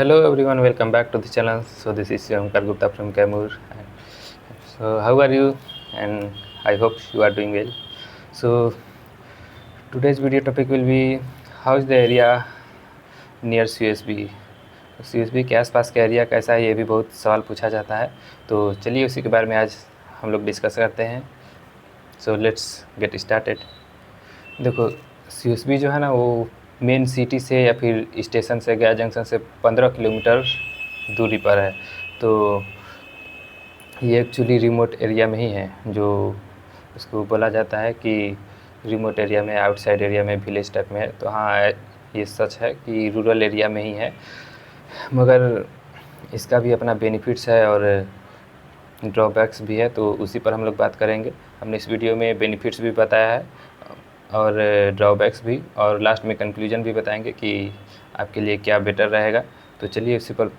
Hello everyone, welcome back to the channel. So this is Omkar Gupta from Kaimur. So how are you? And I hope you are doing well. So today's video topic will be how is the area near CSB. CSB के आसपास का area कैसा है, ये भी बहुत सवाल पूछा जाता है। तो चलिए उसी के बारे में आज हम लोग डिस्कस करते हैं। So let's get started. देखो CSB जो है ना, वो मेन सिटी से या फिर स्टेशन से, गया जंक्शन से 15 किलोमीटर दूरी पर है। तो ये एक्चुअली रिमोट एरिया में ही है, जो उसको बोला जाता है कि रिमोट एरिया में, आउटसाइड एरिया में, विलेज टाइप में है। तो हाँ, ये सच है कि रूरल एरिया में ही है, मगर इसका भी अपना बेनिफिट्स है और ड्रॉबैक्स भी है। तो उसी पर हम लोग बात करेंगे। हमने इस वीडियो में बेनिफिट्स भी बताया है और ड्रॉबैक्स भी, और लास्ट में कंक्लूजन भी बताएंगे कि आपके लिए क्या बेटर रहेगा। तो चलिए उसी पर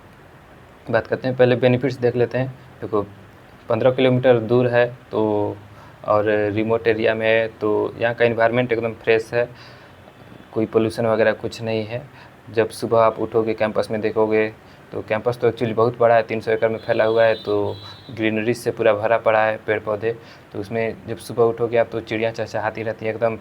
बात करते हैं। पहले बेनिफिट्स देख लेते हैं। देखो 15 किलोमीटर दूर है तो, और रिमोट एरिया में है, तो यहाँ का इन्वायरमेंट एकदम फ्रेश है, कोई पोल्यूशन वगैरह कुछ नहीं है। जब सुबह आप उठोगे, कैंपस में देखोगे, तो कैंपस तो एक्चुअली बहुत बड़ा है, 300 एकड़ में फैला हुआ है। तो ग्रीनरी से पूरा भरा पड़ा है, पेड़ पौधे। तो उसमें जब सुबह उठोगे आप, तो चिड़ियाँ चहचहाती रहती है, एकदम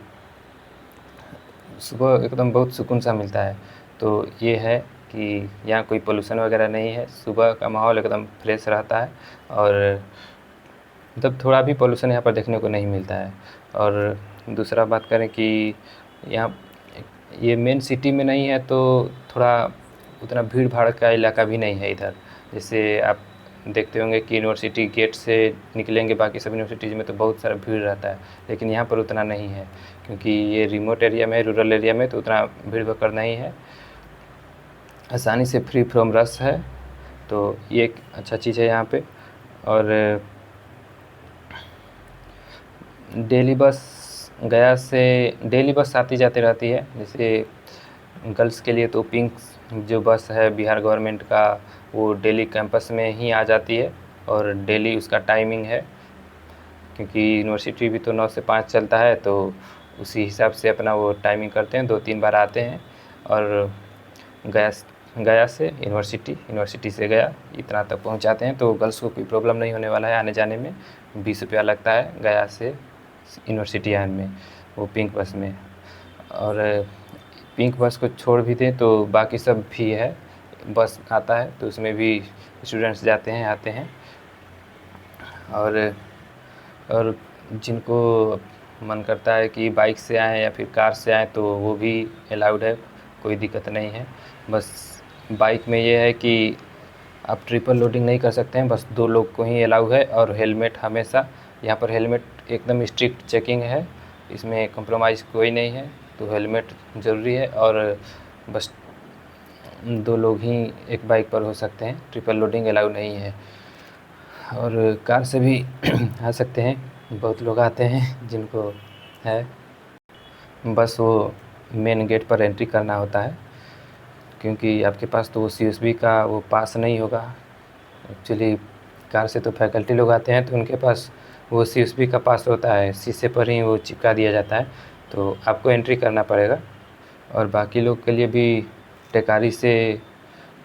सुबह एकदम बहुत सुकून सा मिलता है। तो ये है कि यहाँ कोई पोल्यूशन वगैरह नहीं है, सुबह का माहौल एकदम फ्रेश रहता है, और मतलब थोड़ा भी पोल्यूशन यहाँ पर देखने को नहीं मिलता है। और दूसरा बात करें कि यहाँ ये मेन सिटी में नहीं है, तो थोड़ा उतना भीड़ भाड़ का इलाका भी नहीं है इधर। जैसे आप देखते होंगे कि यूनिवर्सिटी गेट से निकलेंगे, बाकी सब यूनिवर्सिटीज़ में तो बहुत सारा भीड़ रहता है, लेकिन यहाँ पर उतना नहीं है, क्योंकि ये रिमोट एरिया में, रूरल एरिया में, तो उतना भीड़ भक्कड़ नहीं है, आसानी से फ्री फ्रॉम रश है। तो ये एक अच्छा चीज़ है यहाँ पे। और डेली बस आती जाती रहती है। जैसे गर्ल्स के लिए तो पिंक जो बस है बिहार गवर्नमेंट का, वो डेली कैंपस में ही आ जाती है, और डेली उसका टाइमिंग है, क्योंकि यूनिवर्सिटी भी तो 9 से 5 चलता है। तो उसी हिसाब से अपना वो टाइमिंग करते हैं, 2-3 बार आते हैं। और गया से यूनिवर्सिटी से गया इतना तक पहुंचाते हैं। तो गर्ल्स को कोई प्रॉब्लम नहीं होने वाला है आने जाने में। 20 रुपया लगता है गया से यूनिवर्सिटी आने में, वो पिंक बस में। और पिंक बस को छोड़ भी दें तो बाकी सब भी है, बस आता है, तो उसमें भी स्टूडेंट्स जाते हैं, आते हैं। और जिनको मन करता है कि बाइक से आएँ या फिर कार से आएँ, तो वो भी अलाउड है, कोई दिक्कत नहीं है। बस बाइक में ये है कि आप ट्रिपल लोडिंग नहीं कर सकते हैं, बस 2 लोग को ही अलाउ है। और हेलमेट हमेशा, यहाँ पर हेलमेट एकदम स्ट्रिक्ट चेकिंग है, इसमें कंप्रोमाइज़ कोई नहीं है। तो हेलमेट ज़रूरी है, और बस 2 लोग ही एक बाइक पर हो सकते हैं, ट्रिपल लोडिंग अलाउ नहीं है। और कार से भी आ सकते हैं, बहुत लोग आते हैं जिनको है, बस वो मेन गेट पर एंट्री करना होता है, क्योंकि आपके पास तो वो CSB का वो पास नहीं होगा। एक्चुअली कार से तो फैकल्टी लोग आते हैं, तो उनके पास वो CSB का पास होता है, शीशे पर ही वो चिपका दिया जाता है, तो आपको एंट्री करना पड़ेगा। और बाकी लोग के लिए भी टेकारी से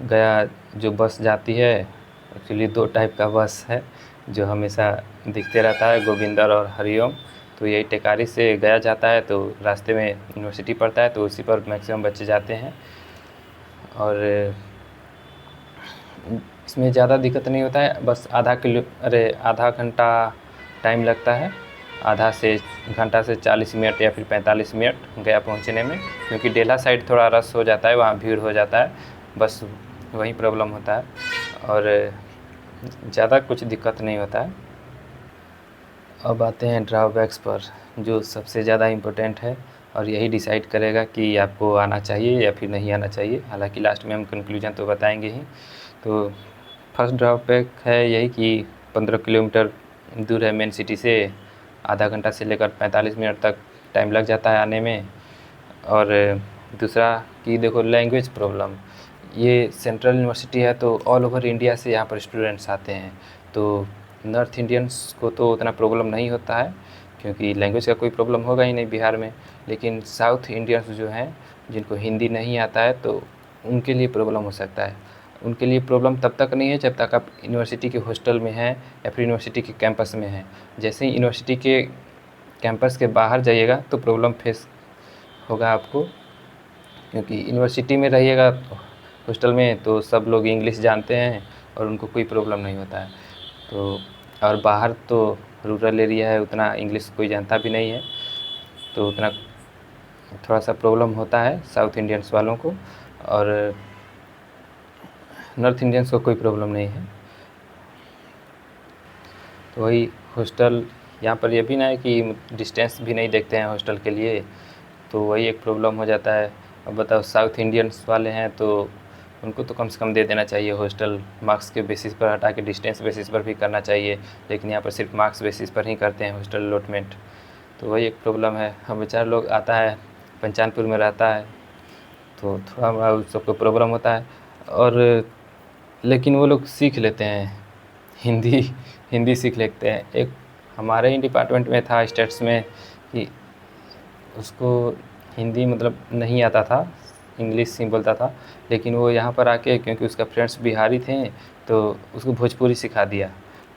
गया जो बस जाती है, एक्चुअली 2 टाइप का बस है जो हमेशा दिखते रहता है, गोविंदर और हरिओम। तो यही टेकारी से गया जाता है, तो रास्ते में यूनिवर्सिटी पड़ता है, तो उसी पर मैक्सिमम बच्चे जाते हैं। और इसमें ज़्यादा दिक्कत नहीं होता है, बस आधा घंटा टाइम लगता है, आधा से घंटा से 40 मिनट या फिर 45 मिनट गया पहुंचने में, क्योंकि डेला साइड थोड़ा रश हो जाता है, वहाँ भीड़ हो जाता है, बस वही प्रॉब्लम होता है, और ज़्यादा कुछ दिक्कत नहीं होता है। अब आते हैं ड्रॉबैक्स पर, जो सबसे ज़्यादा इम्पोर्टेंट है, और यही डिसाइड करेगा कि आपको आना चाहिए या फिर नहीं आना चाहिए। हालांकि लास्ट में हम कंक्लूजन तो बताएंगे ही। तो फर्स्ट ड्रॉबैक है यही कि 15 किलोमीटर दूर है मेन सिटी से, आधा घंटा से लेकर 45 मिनट तक टाइम लग जाता है आने में। और दूसरा कि देखो लैंग्वेज प्रॉब्लम, ये सेंट्रल यूनिवर्सिटी है, तो ऑल ओवर इंडिया से यहाँ पर स्टूडेंट्स आते हैं। तो नॉर्थ इंडियंस को तो उतना प्रॉब्लम नहीं होता है, क्योंकि लैंग्वेज का कोई प्रॉब्लम होगा ही नहीं बिहार में। लेकिन साउथ इंडियंस जो हैं, जिनको हिंदी नहीं आता है, तो उनके लिए प्रॉब्लम हो सकता है। उनके लिए प्रॉब्लम तब तक नहीं है जब तक आप यूनिवर्सिटी के हॉस्टल में हैं या फिर यूनिवर्सिटी के कैंपस में हैं। जैसे ही यूनिवर्सिटी के कैंपस के बाहर जाइएगा तो प्रॉब्लम फेस होगा आपको, क्योंकि यूनिवर्सिटी में रहिएगा हॉस्टल में तो सब लोग इंग्लिश जानते हैं और उनको कोई प्रॉब्लम नहीं होता है। तो और बाहर तो रूरल एरिया है, उतना इंग्लिश कोई जानता भी नहीं है, तो उतना थोड़ा सा प्रॉब्लम होता है साउथ इंडियंस वालों को, और नॉर्थ इंडियंस को कोई प्रॉब्लम नहीं है। तो वही हॉस्टल यहाँ पर ये भी ना है कि डिस्टेंस भी नहीं देखते हैं हॉस्टल के लिए, तो वही एक प्रॉब्लम हो जाता है। अब बताओ साउथ इंडियंस वाले हैं तो उनको तो कम से कम दे देना चाहिए हॉस्टल, मार्क्स के बेसिस पर हटा के डिस्टेंस बेसिस पर भी करना चाहिए, लेकिन यहाँ पर सिर्फ मार्क्स बेसिस पर ही करते हैं हॉस्टल अलॉटमेंट। तो वही एक प्रॉब्लम है। हम 4 लोग आता है, पंचानपुर में रहता है, तो थोड़ा बड़ा उस सबको प्रॉब्लम होता है, और लेकिन वो लोग सीख लेते हैं हिंदी हिंदी सीख लेते हैं। एक हमारे ही डिपार्टमेंट में था स्टेट्स में कि उसको हिंदी मतलब नहीं आता था, इंग्लिश ही बोलता था, लेकिन वो यहाँ पर आके क्योंकि उसका फ्रेंड्स बिहारी थे तो उसको भोजपुरी सिखा दिया,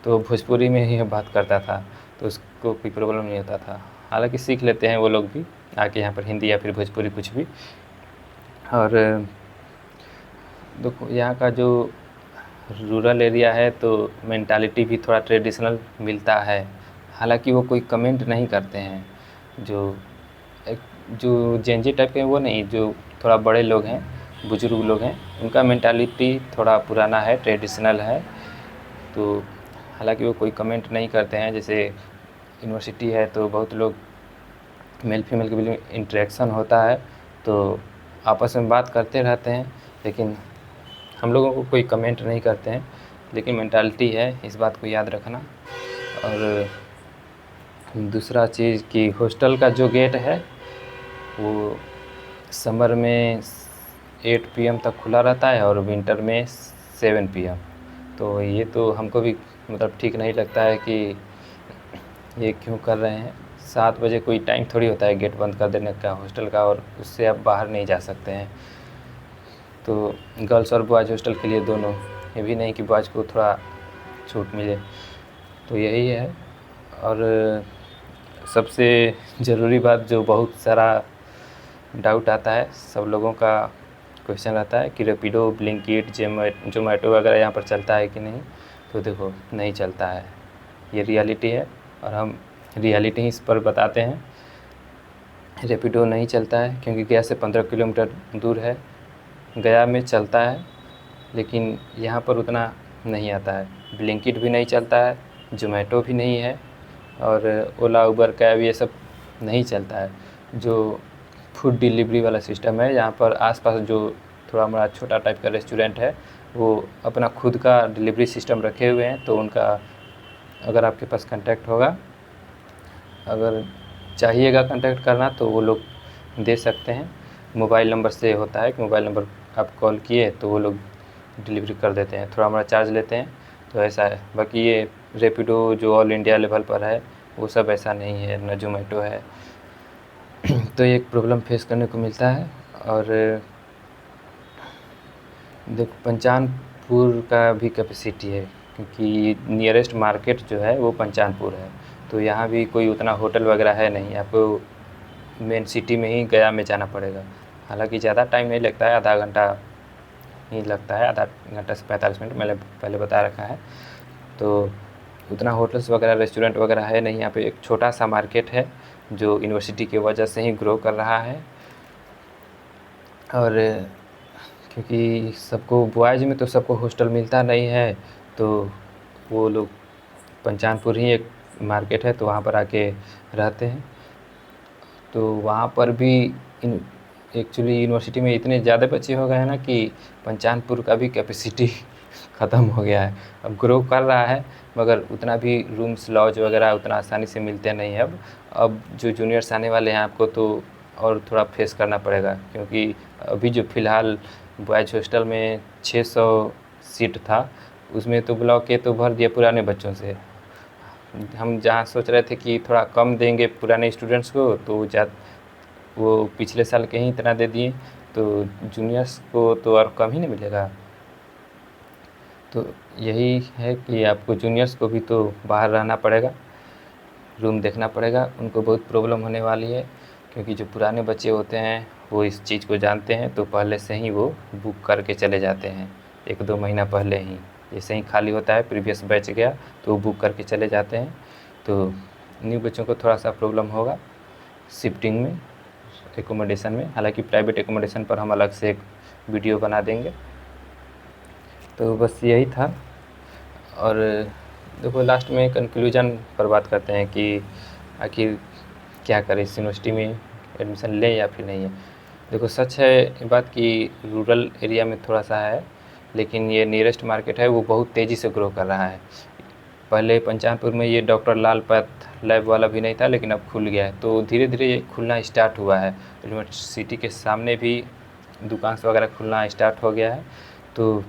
तो भोजपुरी में ही बात करता था, तो उसको कोई प्रॉब्लम नहीं होता था। हालांकि सीख लेते हैं वो लोग भी आके यहाँ पर हिंदी या फिर भोजपुरी कुछ भी। और देखो यहाँ का जो रूरल एरिया है तो मेंटालिटी भी थोड़ा ट्रेडिशनल मिलता है, हालांकि वो कोई कमेंट नहीं करते हैं। जो जेनजी टाइप के वो नहीं, जो थोड़ा बड़े लोग हैं, बुजुर्ग लोग हैं, उनका मेंटालिटी थोड़ा पुराना है, ट्रेडिशनल है, तो हालांकि वो कोई कमेंट नहीं करते हैं। जैसे यूनिवर्सिटी है तो बहुत लोग मेल फीमेल के बीच में इंटरेक्शन होता है, तो आपस में बात करते रहते हैं, लेकिन हम लोगों को कोई कमेंट नहीं करते हैं, लेकिन मेंटालिटी है, इस बात को याद रखना। और दूसरा चीज़ कि हॉस्टल का जो गेट है वो समर में 8 PM तक खुला रहता है और विंटर में 7 PM। तो ये तो हमको भी मतलब ठीक नहीं लगता है कि ये क्यों कर रहे हैं। 7 बजे कोई टाइम थोड़ी होता है गेट बंद कर देने का हॉस्टल का, और उससे आप बाहर नहीं जा सकते हैं। तो गर्ल्स और बॉयज़ हॉस्टल के लिए दोनों, ये भी नहीं कि बॉयज़ को थोड़ा छूट मिले, तो यही है। और सबसे ज़रूरी बात जो बहुत सारा डाउट आता है, सब लोगों का क्वेश्चन रहता है कि रैपिडो, ब्लिंकिट, जोमेटो वगैरह यहाँ पर चलता है कि नहीं। तो देखो नहीं चलता है, ये रियलिटी है और हम रियलिटी ही इस पर बताते हैं। रैपिडो नहीं चलता है क्योंकि गया से 15 किलोमीटर दूर है। गया में चलता है लेकिन यहाँ पर उतना नहीं आता है। ब्लिंकिट भी नहीं चलता है, जोमेटो भी नहीं है, और ओला, उबर, कैब ये सब नहीं चलता है। जो फूड डिलीवरी वाला सिस्टम है, यहाँ पर आसपास जो थोड़ा बड़ा छोटा टाइप का रेस्टोरेंट है वो अपना खुद का डिलीवरी सिस्टम रखे हुए हैं, तो उनका अगर आपके पास कांटेक्ट होगा, अगर चाहिएगा कांटेक्ट करना तो वो लोग दे सकते हैं। मोबाइल नंबर से होता है कि मोबाइल नंबर आप कॉल किए तो वो लोग डिलीवरी कर देते हैं, थोड़ा हमारा चार्ज लेते हैं, तो ऐसा है। बाकी ये रैपिडो जो ऑल इंडिया लेवल पर है वो सब ऐसा नहीं है, ना जोमेटो है। तो ये एक प्रॉब्लम फेस करने को मिलता है। और देखो पंचानपुर का भी कैपेसिटी है, क्योंकि नियरेस्ट मार्केट जो है वो पंचानपुर है, तो यहाँ भी कोई उतना होटल वगैरह है नहीं, आपको मेन सिटी में ही गया में जाना पड़ेगा। हालांकि ज़्यादा टाइम नहीं लगता है, आधा घंटा ही लगता है, आधा घंटा से 45 मिनट मैंने पहले बता रखा है। तो उतना होटल्स वगैरह, रेस्टोरेंट वगैरह है नहीं यहाँ पे। एक छोटा सा मार्केट है जो यूनिवर्सिटी की वजह से ही ग्रो कर रहा है। और क्योंकि सबको बॉयज़ में तो सबको हॉस्टल मिलता नहीं है, तो वो लोग पंचानपुर ही एक मार्केट है तो वहाँ पर आके रहते हैं। तो वहाँ पर भी एक्चुअली यूनिवर्सिटी में इतने ज़्यादा बच्चे हो गए हैं ना कि पंचानपुर का भी कैपेसिटी ख़त्म हो गया है। अब ग्रो कर रहा है मगर उतना भी रूम्स, लॉज वगैरह उतना आसानी से मिलते नहीं हैं। अब जो जूनियर्स आने वाले हैं आपको तो और थोड़ा फेस करना पड़ेगा, क्योंकि अभी जो फ़िलहाल बॉयज़ हॉस्टल में 600 सीट था, उसमें तो ब्लॉक के तो भर दिया पुराने बच्चों से। हम जहाँ सोच रहे थे कि थोड़ा कम देंगे पुराने स्टूडेंट्स को, तो वो पिछले साल के ही इतना दे दिए, तो जूनियर्स को तो और कम ही नहीं मिलेगा। तो यही है कि आपको जूनियर्स को भी तो बाहर रहना पड़ेगा, रूम देखना पड़ेगा, उनको बहुत प्रॉब्लम होने वाली है, क्योंकि जो पुराने बच्चे होते हैं वो इस चीज़ को जानते हैं, तो पहले से ही वो बुक करके चले जाते हैं 1-2 महीना पहले ही। जैसे ही खाली होता है, प्रीवियस बैच गया तो वो बुक करके चले जाते हैं। तो न्यू बच्चों को थोड़ा सा प्रॉब्लम होगा शिफ्टिंग में, एकोमोडेशन में। हालांकि प्राइवेट एकोमोडेशन पर हम अलग से एक वीडियो बना देंगे। तो बस यही था। और देखो, लास्ट में कंक्लूजन पर बात करते हैं कि आखिर क्या करें, इस यूनिवर्सिटी में एडमिशन लें या फिर नहीं है। देखो, सच है ये बात कि रूरल एरिया में थोड़ा सा है, लेकिन ये नियरेस्ट मार्केट है, वो बहुत तेज़ी से ग्रो कर रहा है। पहले पंचानपुर में ये डॉक्टर लाल पैथ लैब वाला भी नहीं था, लेकिन अब खुल गया है। तो धीरे धीरे ये खुलना स्टार्ट हुआ है। यूनिवर्सिटी के सामने भी दुकान वगैरह खुलना स्टार्ट हो गया है। तो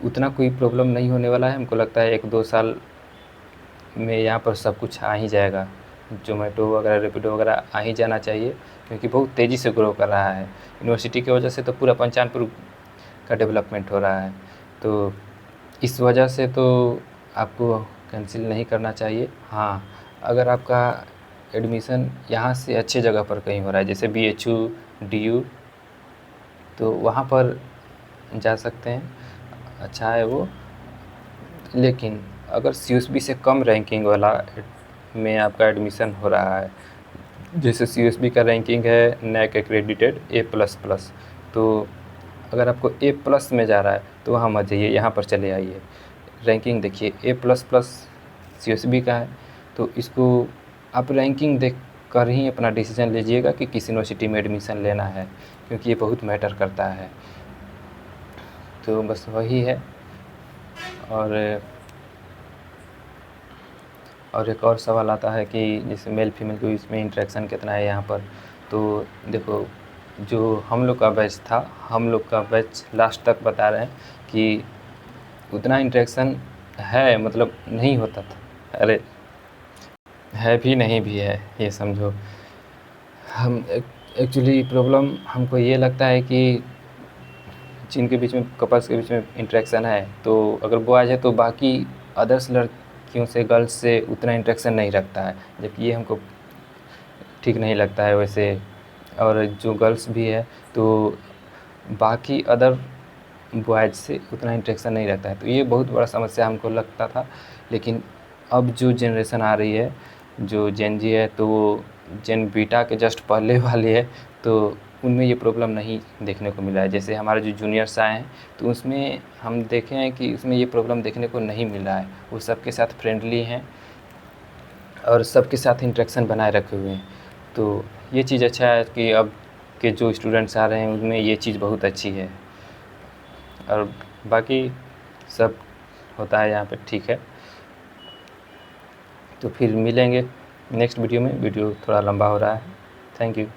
उतना कोई प्रॉब्लम नहीं होने वाला है। हमको लगता है 1-2 साल में यहाँ पर सब कुछ आ ही जाएगा। ज़ोमैटो वगैरह, रैपिडो वगैरह आ ही जाना चाहिए, क्योंकि बहुत तेज़ी से ग्रो कर रहा है। यूनिवर्सिटी की वजह से तो पूरा पंचानपुर का डेवलपमेंट हो रहा है। तो इस वजह से तो आपको कैंसिल नहीं करना चाहिए। हाँ, अगर आपका एडमिशन यहाँ से अच्छे जगह पर कहीं हो रहा है, जैसे BHU, DU, तो वहाँ पर जा सकते हैं, अच्छा है वो। लेकिन अगर CUSB से कम रैंकिंग वाला में आपका एडमिशन हो रहा है, जैसे CUSB का रैंकिंग है NAC एक्रेडिटेड A++, तो अगर आपको A+ में जा रहा है तो वहाँ मत जाइए, यहाँ पर चले आइए। रैंकिंग देखिए, A++ CUSB का है, तो इसको आप रैंकिंग देख कर ही अपना डिसीजन लीजिएगा कि किस यूनिवर्सिटी में एडमिशन लेना है, क्योंकि ये बहुत मैटर करता है। तो बस वही है। और एक और सवाल आता है कि जैसे मेल फीमेल को इसमें इंटरेक्शन कितना है यहाँ पर। तो देखो, जो हम लोग का बैच था, हम लोग का बैच लास्ट तक बता रहे हैं कि उतना इंटरेक्शन है, मतलब नहीं होता था। अरे, है भी नहीं भी है, ये समझो। हम एक्चुअली प्रॉब्लम हमको ये लगता है कि जिनके बीच में, कपल्स के बीच में इंटरेक्शन है, तो अगर बॉयज़ है तो बाकी अदर्स लड़कियों से, गर्ल्स से उतना इंटरेक्शन नहीं रखता है, जबकि ये हमको ठीक नहीं लगता है वैसे। और जो गर्ल्स भी है तो बाकी अदर बॉयज़ से उतना इंटरेक्शन नहीं रहता है। तो ये बहुत बड़ा समस्या हमको लगता था। लेकिन अब जो जनरेशन आ रही है, जो जेन जी है, तो वो जेन बीटा के जस्ट पहले वाली है, तो उनमें ये प्रॉब्लम नहीं देखने को मिला है। जैसे हमारे जो जूनियर्स आए हैं, तो उसमें हम देखे हैं कि उसमें ये प्रॉब्लम देखने को नहीं मिला है। वो सबके साथ फ्रेंडली हैं और सबके साथ इंटरेक्शन बनाए रखे हुए हैं। तो ये चीज़ अच्छा है कि अब के जो स्टूडेंट्स आ रहे हैं उनमें ये चीज़ बहुत अच्छी है। और बाकी सब होता है यहाँ पे, ठीक है। तो फिर मिलेंगे नेक्स्ट वीडियो में। वीडियो थोड़ा लंबा हो रहा है। Thank you.